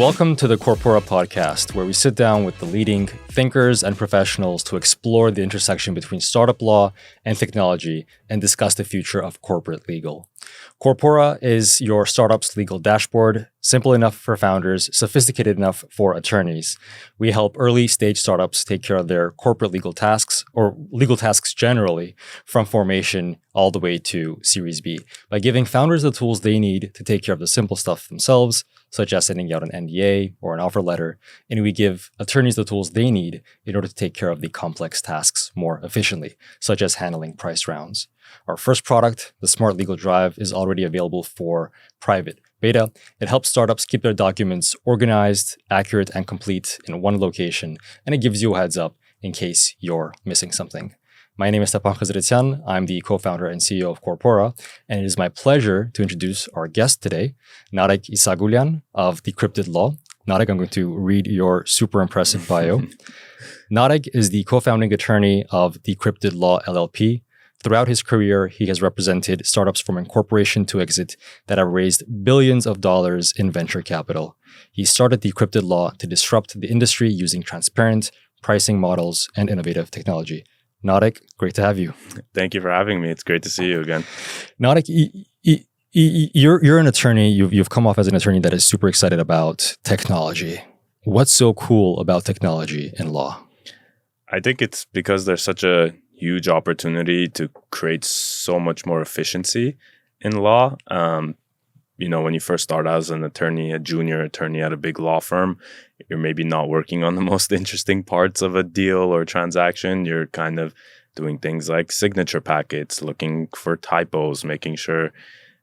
Welcome to the Corpora podcast, where we sit down with the leading thinkers and professionals to explore the intersection between startup law and technology and discuss the future of corporate legal. Corpora is your startup's legal dashboard, simple enough for founders, sophisticated enough for attorneys. We help early stage startups take care of their corporate legal tasks, or legal tasks generally, from formation all the way to Series B, by giving founders the tools they need to take care of the simple stuff themselves, such as sending out an NDA or an offer letter, and we give attorneys the tools they need in order to take care of the complex tasks more efficiently, such as handling price rounds. Our first product, the Smart Legal Drive, is already available for private beta. It helps startups keep their documents organized, accurate, and complete in one location, and it gives you a heads up in case you're missing something. My name is Stepan Khazaretsyan. I'm the co-founder and CEO of Corpora, and it is my pleasure to introduce our guest today, Nareg Essaghoolian of Decrypted Law. Nareg, I'm going to read your super impressive bio. Nareg is the co-founding attorney of Decrypted Law LLP. Throughout his career, he has represented startups from incorporation to exit that have raised billions of dollars in venture capital. He started Decrypted Law to disrupt the industry using transparent pricing models and innovative technology. Nareg, great to have you. Thank you for having me. It's great to see you again. Nareg, you're an attorney. You've come off as an attorney that is super excited about technology. What's so cool about technology in law? I think it's because there's such a huge opportunity to create so much more efficiency in law. When you first start out as an attorney, a junior attorney at a big law firm, you're maybe not working on the most interesting parts of a deal or transaction. You're kind of doing things like signature packets, looking for typos, making sure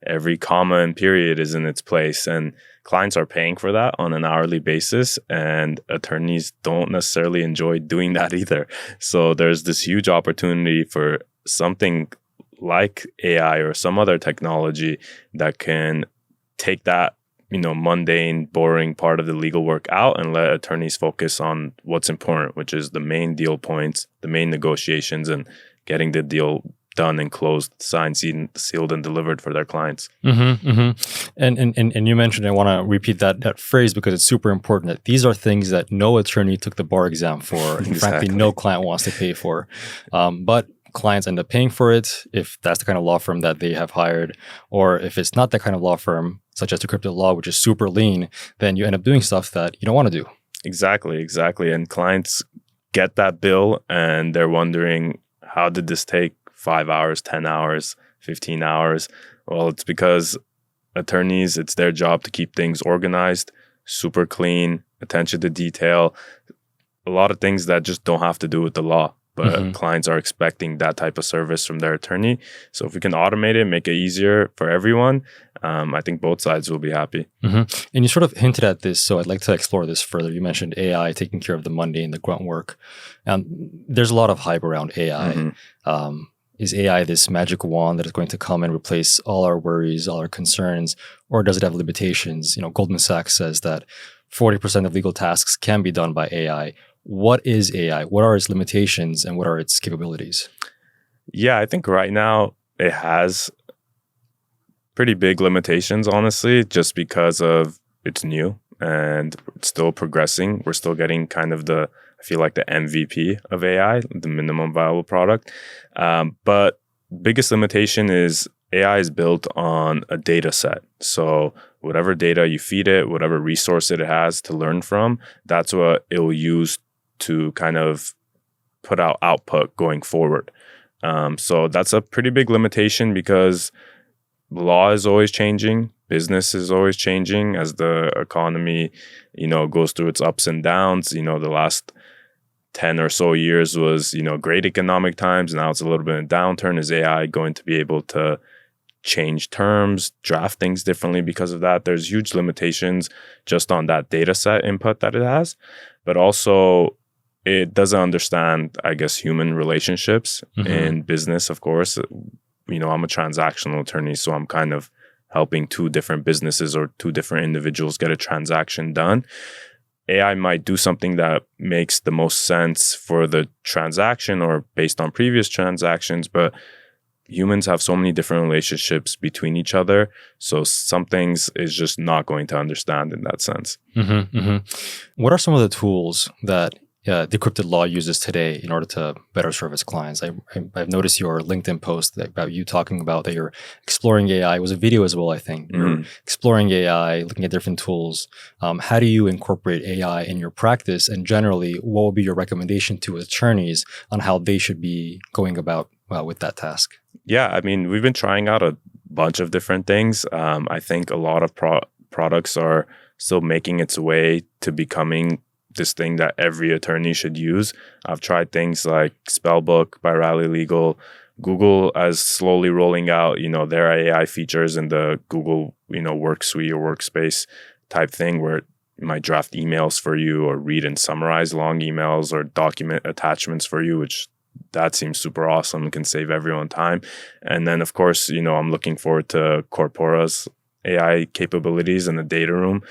every comma and period is in its place. And clients are paying for that on an hourly basis, and attorneys don't necessarily enjoy doing that either. So there's this huge opportunity for something like AI or some other technology that can take that, mundane, boring part of the legal work out and let attorneys focus on what's important, which is the main deal points, the main negotiations, and getting the deal done and closed, signed, sealed, and delivered for their clients. Mm-hmm, mm-hmm. And you mentioned, I want to repeat that phrase because it's super important, that these are things that no attorney took the bar exam for, and frankly, no client wants to pay for. But clients end up paying for it if that's the kind of law firm that they have hired, or if it's not that kind of law firm, such as Decrypted Law, which is super lean, then you end up doing stuff that you don't want to do. Exactly. And clients get that bill and they're wondering, how did this take 5 hours, 10 hours, 15 hours? Well, it's because attorneys, it's their job to keep things organized, super clean, attention to detail, a lot of things that just don't have to do with the law. But clients are expecting that type of service from their attorney. So if we can automate it, make it easier for everyone, I think both sides will be happy. And you sort of hinted at this, so I'd like to explore this further. You mentioned AI taking care of the mundane, the grunt work. There's a lot of hype around AI. Is AI this magic wand that is going to come and replace all our worries, all our concerns, or does it have limitations? Goldman Sachs says that 40% of legal tasks can be done by AI. What is AI? What are its limitations and what are its capabilities? Yeah, I think right now it has pretty big limitations, honestly, just because of it's new and it's still progressing. We're still getting kind of I feel like the MVP of AI, the minimum viable product. But biggest limitation is AI is built on a data set. So whatever data you feed it, whatever resource it has to learn from, that's what it will use to kind of put out output going forward. So that's a pretty big limitation because law is always changing. Business is always changing as the economy, goes through its ups and downs. The last 10 or so years was, great economic times. Now it's a little bit of a downturn. Is AI going to be able to change terms, draft things differently because of that? There's huge limitations just on that data set input that it has. But also, it doesn't understand, I guess, human relationships in business, of course. I'm a transactional attorney, so I'm kind of helping two different businesses or two different individuals get a transaction done. AI might do something that makes the most sense for the transaction or based on previous transactions, but humans have so many different relationships between each other. So some things is just not going to understand in that sense. What are some of the tools that Decrypted Law uses today in order to better serve its clients? I've noticed your LinkedIn post about you talking about that you're exploring AI. It was a video as well, I think. You're exploring AI, looking at different tools. How do you incorporate AI in your practice? And generally, what would be your recommendation to attorneys on how they should be going about with that task? Yeah, I mean, we've been trying out a bunch of different things. I think a lot of products are still making its way to becoming this thing that every attorney should use. I've tried things like Spellbook by Rally Legal. Google is slowly rolling out, their AI features in the Google, Work Suite or Workspace type thing where it might draft emails for you or read and summarize long emails or document attachments for you, which that seems super awesome and can save everyone time. And then, of course, I'm looking forward to Corpora's AI capabilities in the data room.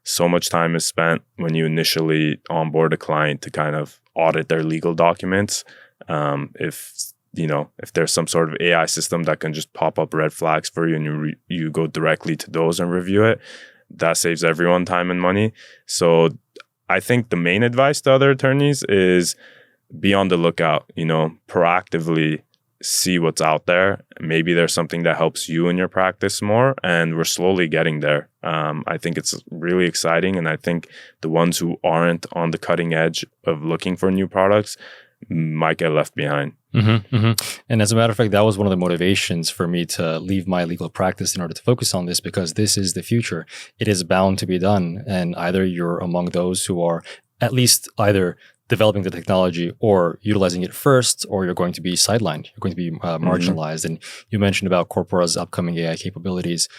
So much time is spent when you initially onboard a client to kind of audit their legal documents. If there's some sort of AI system that can just pop up red flags for you and you go directly to those and review it, that saves everyone time and money. So I think the main advice to other attorneys is be on the lookout, proactively see what's out there. Maybe there's something that helps you in your practice more, and we're slowly getting there. I think it's really exciting, and I think the ones who aren't on the cutting edge of looking for new products might get left behind. And as a matter of fact, that was one of the motivations for me to leave my legal practice in order to focus on this, because this is the future. It is bound to be done, and either you're among those who are at least either developing the technology or utilizing it first, or you're going to be sidelined. You're going to be marginalized. And you mentioned about Corpora's upcoming AI capabilities.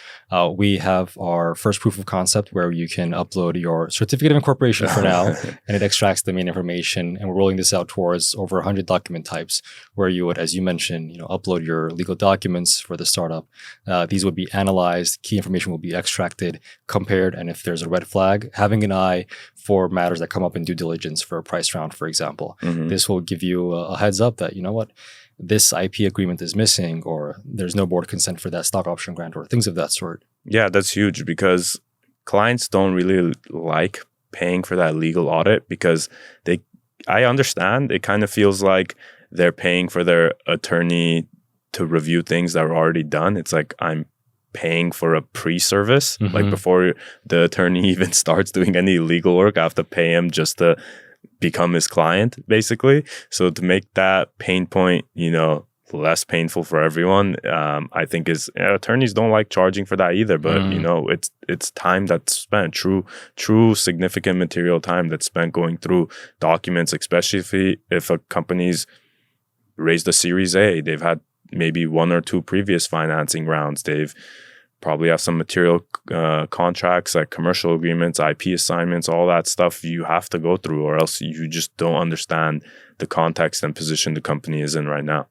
We have our first proof of concept where you can upload your certificate of incorporation for now, and it extracts the main information. And we're rolling this out towards over 100 document types where you would, as you mentioned, upload your legal documents for the startup. These would be analyzed, key information will be extracted, compared, and if there's a red flag, having an eye for matters that come up in due diligence for a price round, for example. This will give you a heads up that, this IP agreement is missing, or there's no board consent for that stock option grant, or things of that sort. Yeah, that's huge, because clients don't really like paying for that legal audit, because I understand it kind of feels like they're paying for their attorney to review things that are already done. It's like I'm paying for a pre-service. Like before the attorney even starts doing any legal work, I have to pay him just to become his client, basically. So to make that pain point, less painful for everyone, I think attorneys don't like charging for that either. But it's time that's spent, true significant material time that's spent going through documents, especially if a company's raised a Series A, they've had maybe one or two previous financing rounds. They've probably have some material contracts like commercial agreements, IP assignments, all that stuff you have to go through, or else you just don't understand the context and position the company is in right now.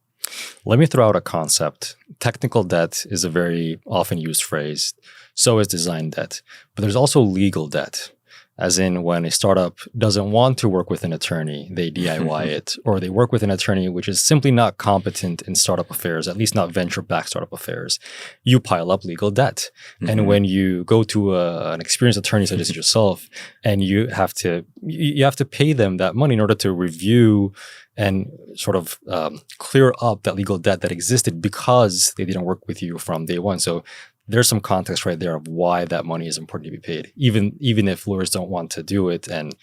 Let me throw out a concept. Technical debt is a very often used phrase. So is design debt. But there's also legal debt. As in, when a startup doesn't want to work with an attorney, they DIY it, or they work with an attorney which is simply not competent in startup affairs, at least not venture-backed startup affairs. You pile up legal debt. And when you go to an experienced attorney such as yourself, and you have to pay them that money in order to review and sort of clear up that legal debt that existed because they didn't work with you from day one. So there's some context right there of why that money is important to be paid, even if lawyers don't want to do it and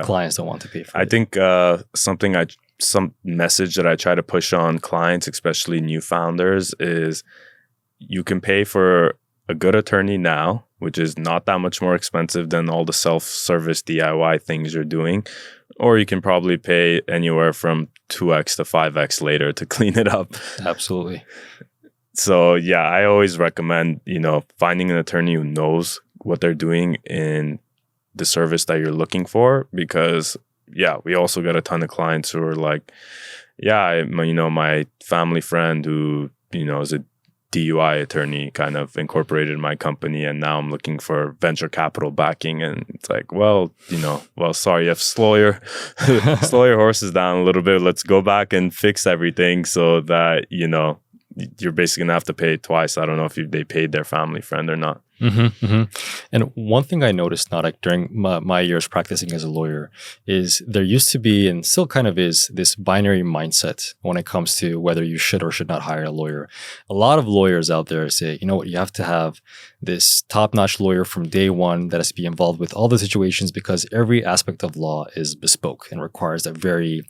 clients don't want to pay for it. I think some message that I try to push on clients, especially new founders, is you can pay for a good attorney now, which is not that much more expensive than all the self-service DIY things you're doing, or you can probably pay anywhere from 2x to 5x later to clean it up. Absolutely. So yeah, I always recommend, finding an attorney who knows what they're doing in the service that you're looking for, because we also get a ton of clients who are like, my family friend who, is a DUI attorney kind of incorporated my company, and now I'm looking for venture capital backing. And it's like, sorry, you have to slow your horses down a little bit. Let's go back and fix everything so that, you're basically gonna have to pay twice. I don't know if they paid their family friend or not. And one thing I noticed, Nareg, during my years practicing as a lawyer is there used to be, and still kind of is, this binary mindset when it comes to whether you should or should not hire a lawyer. A lot of lawyers out there say, you know what, you have to have this top-notch lawyer from day one that has to be involved with all the situations because every aspect of law is bespoke and requires that very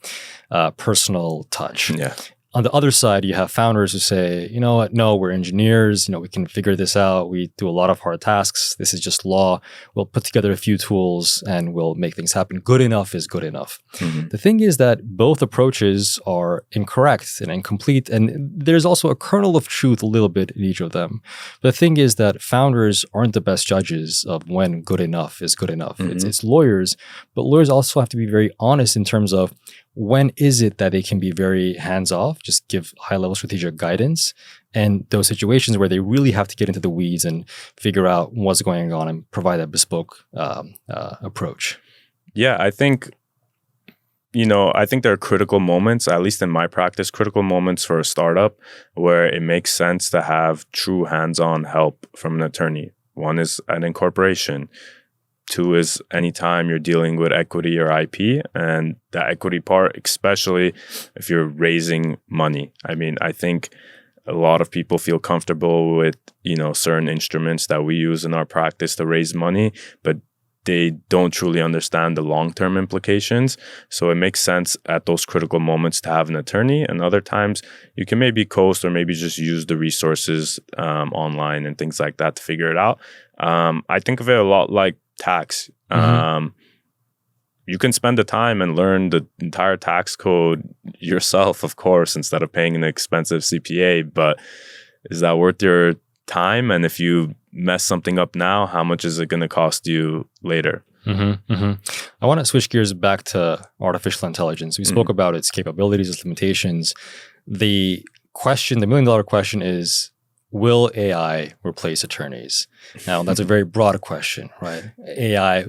personal touch. Yeah. On the other side, you have founders who say, you know what, no, we're engineers, we can figure this out. We do a lot of hard tasks. This is just law. We'll put together a few tools and we'll make things happen. Good enough is good enough. The thing is that both approaches are incorrect and incomplete. And there's also a kernel of truth a little bit in each of them. But the thing is that founders aren't the best judges of when good enough is good enough. It's lawyers, but lawyers also have to be very honest in terms of when is it that they can be very hands-off, just give high-level strategic guidance, and those situations where they really have to get into the weeds and figure out what's going on and provide a bespoke approach. Yeah, I think there are critical moments, at least in my practice, critical moments for a startup where it makes sense to have true hands-on help from an attorney. One is an incorporation. Two is anytime you're dealing with equity or IP, and the equity part, especially if you're raising money. I mean, I think a lot of people feel comfortable with, certain instruments that we use in our practice to raise money, but they don't truly understand the long-term implications. So it makes sense at those critical moments to have an attorney. And other times you can maybe coast or maybe just use the resources online and things like that to figure it out. I think of it a lot like tax. You can spend the time and learn the entire tax code yourself, of course, instead of paying an expensive CPA. But is that worth your time? And if you mess something up now, how much is it going to cost you later? I want to switch gears back to artificial intelligence. We spoke about its capabilities, its limitations. The million-dollar question is, will AI replace attorneys? Now, that's a very broad question, right? AI,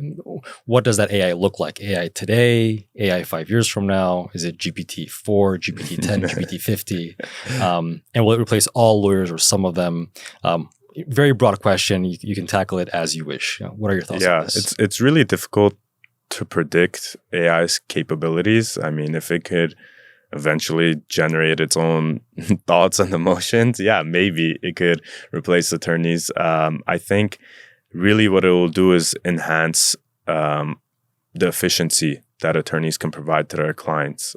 what does that AI look like? AI today, AI 5 years from now? Is it GPT-4, GPT-10, GPT-50? And will it replace all lawyers or some of them? Very broad question. You can tackle it as you wish. What are your thoughts on this? It's really difficult to predict AI's capabilities. I mean, if it could eventually generate its own thoughts and emotions, maybe it could replace attorneys. I think really what it will do is enhance the efficiency that attorneys can provide to their clients.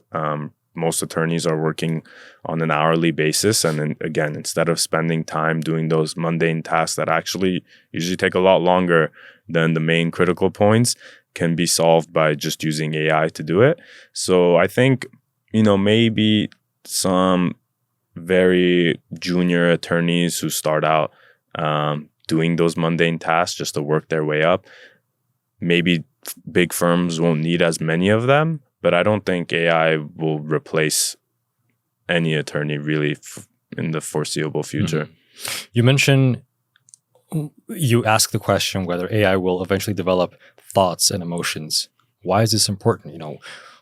Most attorneys are working on an hourly basis. And then again, instead of spending time doing those mundane tasks that actually usually take a lot longer than the main critical points, can be solved by just using AI to do it. So I think maybe some very junior attorneys who start out doing those mundane tasks just to work their way up, maybe big firms won't need as many of them, but I don't think AI will replace any attorney really in the foreseeable future. You mentioned, you asked the question whether AI will eventually develop thoughts and emotions. Why is this important?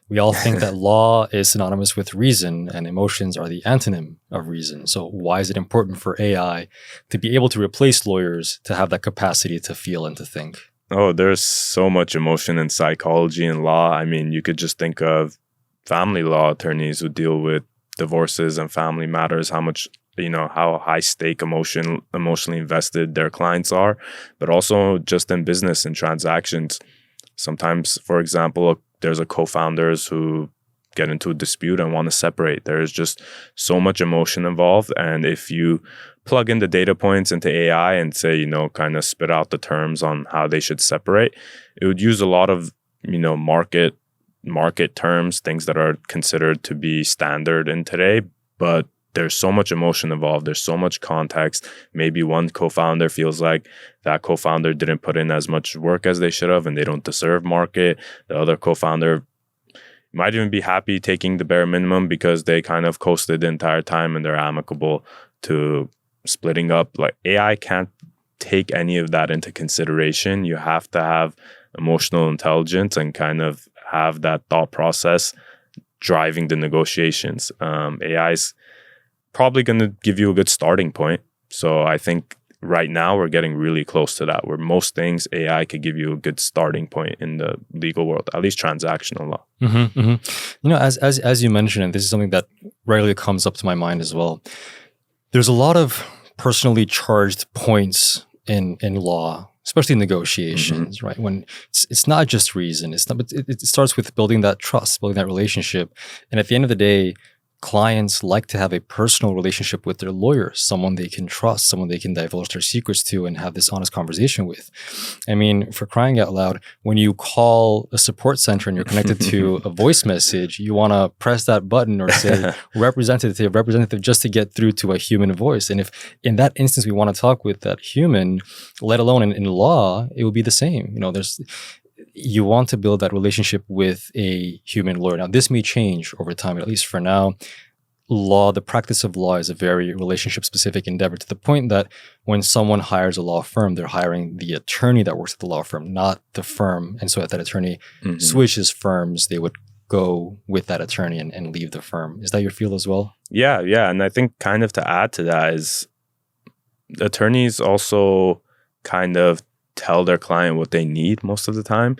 We all think that law is synonymous with reason and emotions are the antonym of reason. So why is it important for AI to be able to replace lawyers to have that capacity to feel and to think? Oh, there's so much emotion in psychology and law. I mean, you could just think of family law attorneys who deal with divorces and family matters, how much, how high stake emotionally invested their clients are, but also just in business and transactions. Sometimes, for example, there's a co-founders who get into a dispute and want to separate. There's just so much emotion involved. And if you plug in the data points into AI and say, kind of spit out the terms on how they should separate, it would use a lot of, market terms, things that are considered to be standard in today. But there's so much emotion involved. There's so much context. Maybe one co-founder feels like that co-founder didn't put in as much work as they should have and they don't deserve market. The other co-founder might even be happy taking the bare minimum because they kind of coasted the entire time and they're amicable to splitting up. Like AI can't take any of that into consideration. You have to have emotional intelligence and kind of have that thought process driving the negotiations. AI's probably going to give you a good starting point. So I think right now we're getting really close to that, where most things AI could give you a good starting point in the legal world, at least transactional law. Mm-hmm, mm-hmm. You know, as you mentioned, and this is something that rarely comes up to my mind as well, there's a lot of personally charged points in law, especially negotiations, right? When it's not just reason, but it starts with building that trust, building that relationship. And at the end of the day, clients like to have a personal relationship with their lawyer, someone they can trust, someone they can divulge their secrets to and have this honest conversation with. I mean, for crying out loud, when you call a support center and you're connected to a voice message, you want to press that button or say representative just to get through to a human voice. And if in that instance we want to talk with that human, let alone in law, it would be the same. You know, you want to build that relationship with a human lawyer. Now, this may change over time, but at least for now, the practice of law is a very relationship-specific endeavor, to the point that when someone hires a law firm, they're hiring the attorney that works at the law firm, not the firm. And so if that attorney switches firms, they would go with that attorney and leave the firm. Is that your feel as well? Yeah. And I think kind of to add to that is attorneys also kind of tell their client what they need most of the time.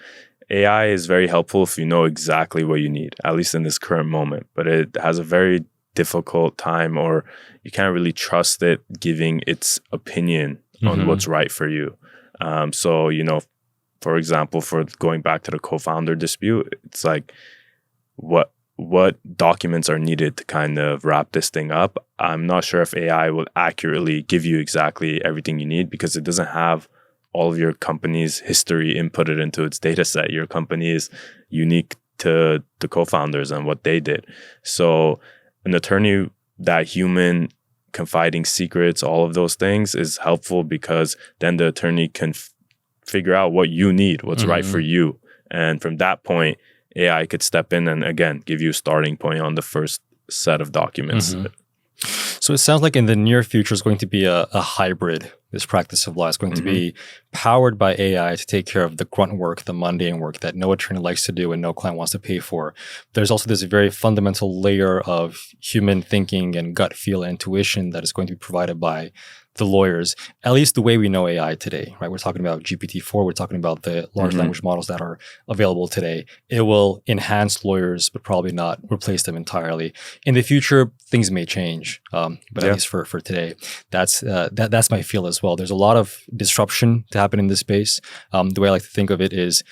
AI is very helpful if you know exactly what you need, at least in this current moment, but it has a very difficult time, or you can't really trust it giving its opinion on what's right for you. So, you know, for example, for going back to the co-founder dispute, it's like what documents are needed to kind of wrap this thing up. I'm not sure if AI will accurately give you exactly everything you need, because it doesn't have all of your company's history inputted into its data set. Your company is unique to the co-founders and what they did. So an attorney, that human confiding secrets, all of those things is helpful, because then the attorney can figure out what you need, what's right for you. And from that point, AI could step in and again, give you a starting point on the first set of documents. So it sounds like in the near future, it's going to be a hybrid. This practice of law is going to be powered by AI to take care of the grunt work, the mundane work that no attorney likes to do and no client wants to pay for. There's also this very fundamental layer of human thinking and gut feel and intuition that is going to be provided by the lawyers, at least the way we know AI today, right? We're talking about GPT-4, we're talking about the large language models that are available today. It will enhance lawyers, but probably not replace them entirely. In the future, things may change, but at least for today, that's my feel as well. There's a lot of disruption to happen in this space. The way I like to think of it is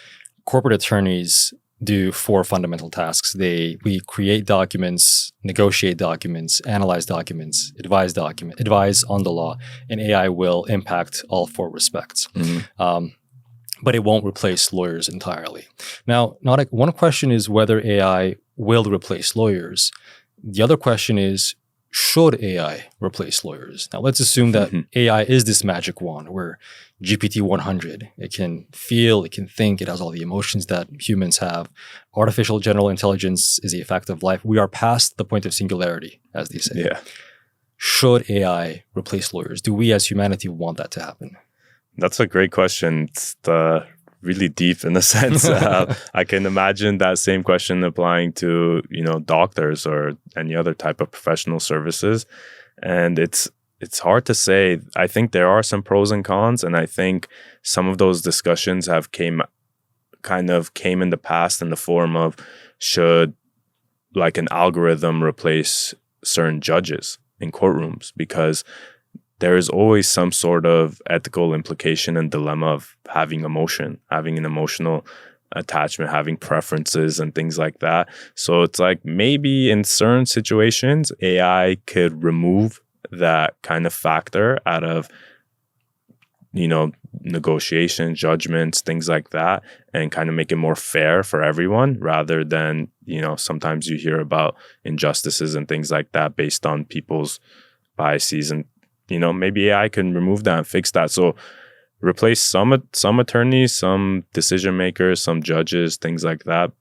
corporate attorneys do 4 fundamental tasks. We create documents, negotiate documents, analyze documents, advise on the law, and AI will impact all 4 respects. But it won't replace lawyers entirely. Now, one question is whether AI will replace lawyers. The other question is, should AI replace lawyers? Now, let's assume that AI is this magic wand where GPT-100, it can feel, it can think, it has all the emotions that humans have. Artificial general intelligence is a fact of life. We are past the point of singularity, as they say. Yeah. Should AI replace lawyers? Do we as humanity want that to happen? That's a great question. It's really deep in a sense. I can imagine that same question applying to, doctors or any other type of professional services. And it's hard to say. I think there are some pros and cons, and I think some of those discussions have came in the past in the form of, should like an algorithm replace certain judges in courtrooms, because there is always some sort of ethical implication and dilemma of having emotion, having an emotional attachment, having preferences and things like that. So it's like maybe in certain situations, AI could remove that kind of factor out of, negotiation, judgments, things like that, and kind of make it more fair for everyone, rather than, sometimes you hear about injustices and things like that based on people's biases, and maybe AI can remove that and fix that. So replace some attorneys, some decision makers, some judges, things like that.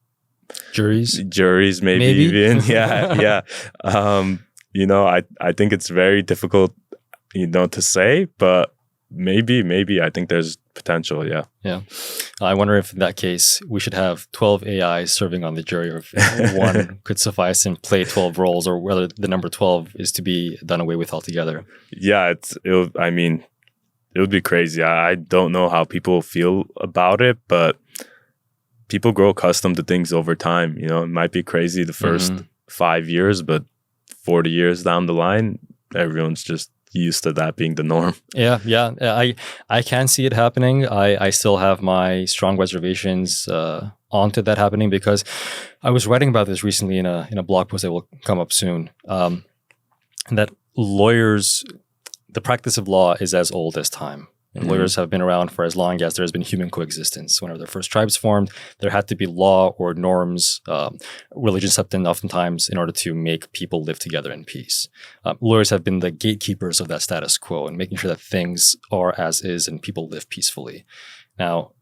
Juries, maybe even. Yeah. I think it's very difficult, to say, but Maybe. I think there's potential. Yeah. Yeah. I wonder if in that case we should have 12 AIs serving on the jury, or if one could suffice and play 12 roles, or whether the number 12 is to be done away with altogether. Yeah. It would be crazy. I don't know how people feel about it, but people grow accustomed to things over time. You know, it might be crazy the first 5 years, but 40 years down the line, everyone's just used to that being the norm. Yeah. I can see it happening. I still have my strong reservations onto that happening, because I was writing about this recently in a blog post that will come up soon. That lawyers, the practice of law is as old as time. And lawyers have been around for as long as there has been human coexistence. Whenever the first tribes formed, there had to be law or norms, religion stepped in oftentimes in order to make people live together in peace. Lawyers have been the gatekeepers of that status quo and making sure that things are as is and people live peacefully. Now,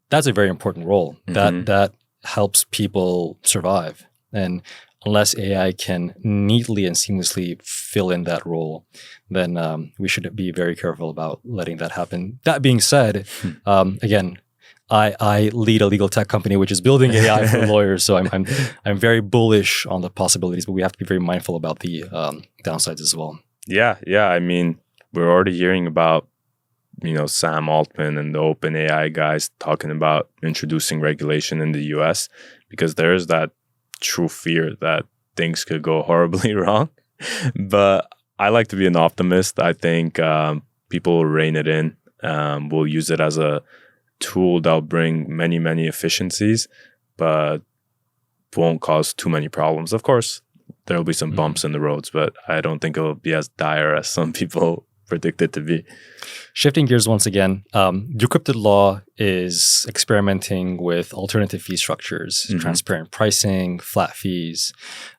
that's a very important role. That helps people survive. And unless AI can neatly and seamlessly fill in that role, then we should be very careful about letting that happen. That being said, again, I lead a legal tech company which is building AI for lawyers, so I'm very bullish on the possibilities, but we have to be very mindful about the downsides as well. Yeah. I mean, we're already hearing about, you know, Sam Altman and the OpenAI guys talking about introducing regulation in the US, because there is that true fear that things could go horribly wrong. But I like to be an optimist. I think people will rein it in. We'll use it as a tool that'll bring many, many efficiencies, but won't cause too many problems. Of course, there will be some bumps in the roads, but I don't think it will be as dire as some people predict it to be. Shifting gears once again, Decrypted Law is experimenting with alternative fee structures, transparent pricing, flat fees.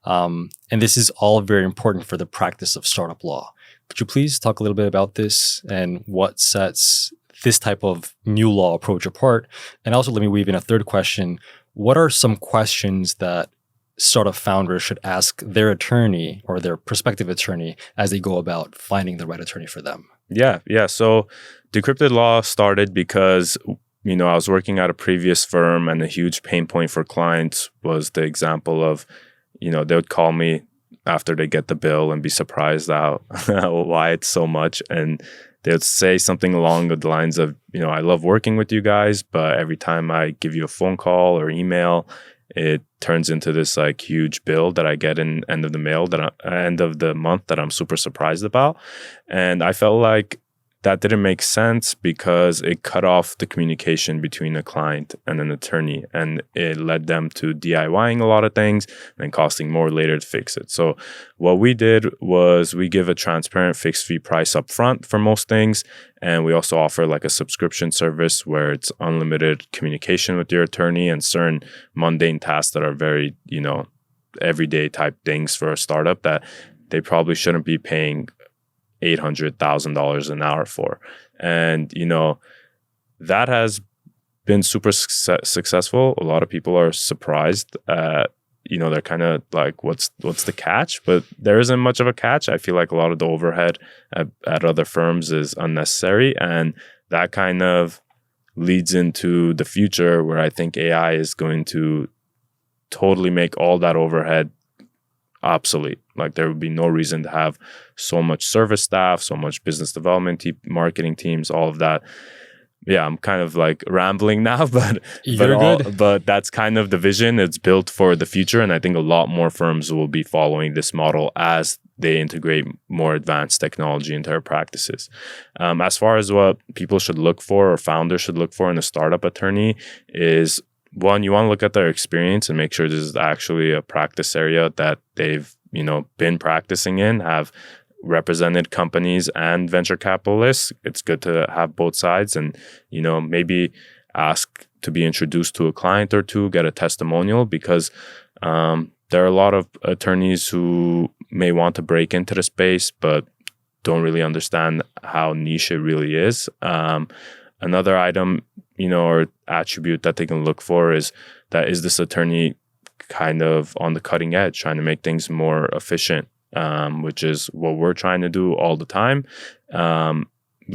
And this is all very important for the practice of startup law. Could you please talk a little bit about this and what sets this type of new law approach apart? And also let me weave in a third question. What are some questions that startup founders should ask their attorney or their prospective attorney as they go about finding the right attorney for them? Yeah. So Decrypted Law started because, you know, I was working at a previous firm, and a huge pain point for clients was the example of, you know, they would call me after they get the bill and be surprised out why it's so much. And they would say something along the lines of, you know, I love working with you guys, but every time I give you a phone call or email, it turns into this like huge bill that I get in end of the month that I'm super surprised about. And I felt like that didn't make sense because it cut off the communication between a client and an attorney, and it led them to DIYing a lot of things and costing more later to fix it. So what we did was we give a transparent fixed fee price up front for most things, and we also offer like a subscription service where it's unlimited communication with your attorney and certain mundane tasks that are very, you know, everyday type things for a startup that they probably shouldn't be paying $800,000 an hour for. And, you know, that has been super successful. A lot of people are surprised. You know, they're kind of like, what's the catch? But there isn't much of a catch. I feel like a lot of the overhead at other firms is unnecessary. And that kind of leads into the future where I think AI is going to totally make all that overhead obsolete. Like there would be no reason to have so much service staff, so much business development, marketing teams, all of that. Yeah, I'm kind of like rambling now, but that's kind of the vision. It's built for the future, and I think a lot more firms will be following this model as they integrate more advanced technology into their practices. As far as what people should look for or founders should look for in a startup attorney is, one, you want to look at their experience and make sure this is actually a practice area that they've, you know, been practicing in, have represented companies and venture capitalists. It's good to have both sides, and, you know, maybe ask to be introduced to a client or two, get a testimonial, because there are a lot of attorneys who may want to break into the space but don't really understand how niche it really is. Another item, you know, or attribute that they can look for is this attorney kind of on the cutting edge, trying to make things more efficient, which is what we're trying to do all the time.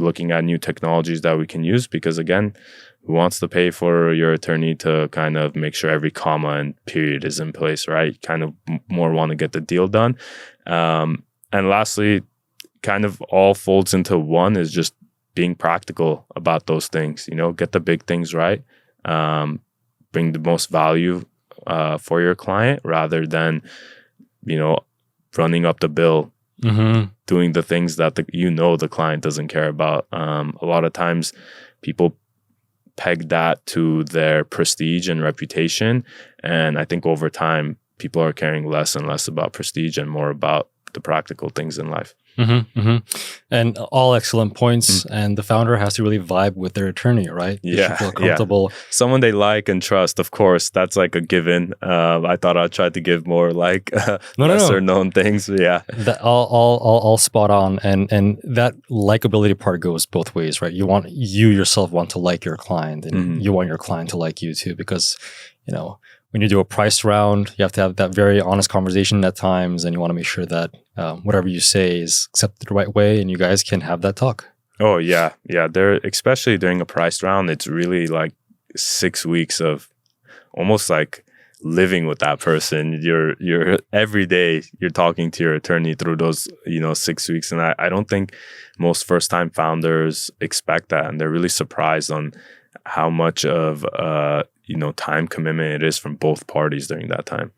looking at new technologies that we can use, because again, who wants to pay for your attorney to kind of make sure every comma and period is in place, right? Kind of more want to get the deal done. And lastly, kind of all folds into one is just being practical about those things, get the big things right. Bring the most value for your client rather than, running up the bill, doing the things that the client doesn't care about. A lot of times people peg that to their prestige and reputation. And I think over time, people are caring less and less about prestige and more about the practical things in life. And all excellent points. And the founder has to really vibe with their attorney, right? They should feel comfortable. Someone they like and trust, of course. That's like a given. I thought I'd try to give more like lesser known things. Yeah, that all spot on. And that likability part goes both ways, right? You yourself want to like your client, and you want your client to like you too, because when you do a price round, you have to have that very honest conversation at times, and you want to make sure that whatever you say is accepted the right way, and you guys can have that talk. Oh, yeah. There, especially during a price round, it's really like 6 weeks of almost like living with that person. You're every day you're talking to your attorney through those 6 weeks, and I don't think most first-time founders expect that, and they're really surprised on how much of time commitment it is from both parties during that time.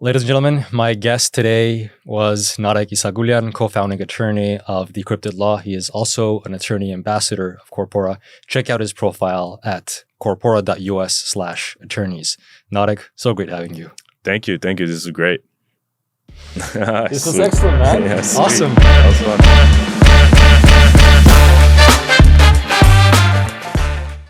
Ladies and gentlemen, my guest today was Nareg Essaghoolian, co-founding attorney of Decrypted Law. He is also an attorney ambassador of Corpora. Check out his profile at corpora.us/attorneys. Nareg, so great having you. Thank you. This is great. This was excellent, man. Yeah, awesome. That was fun.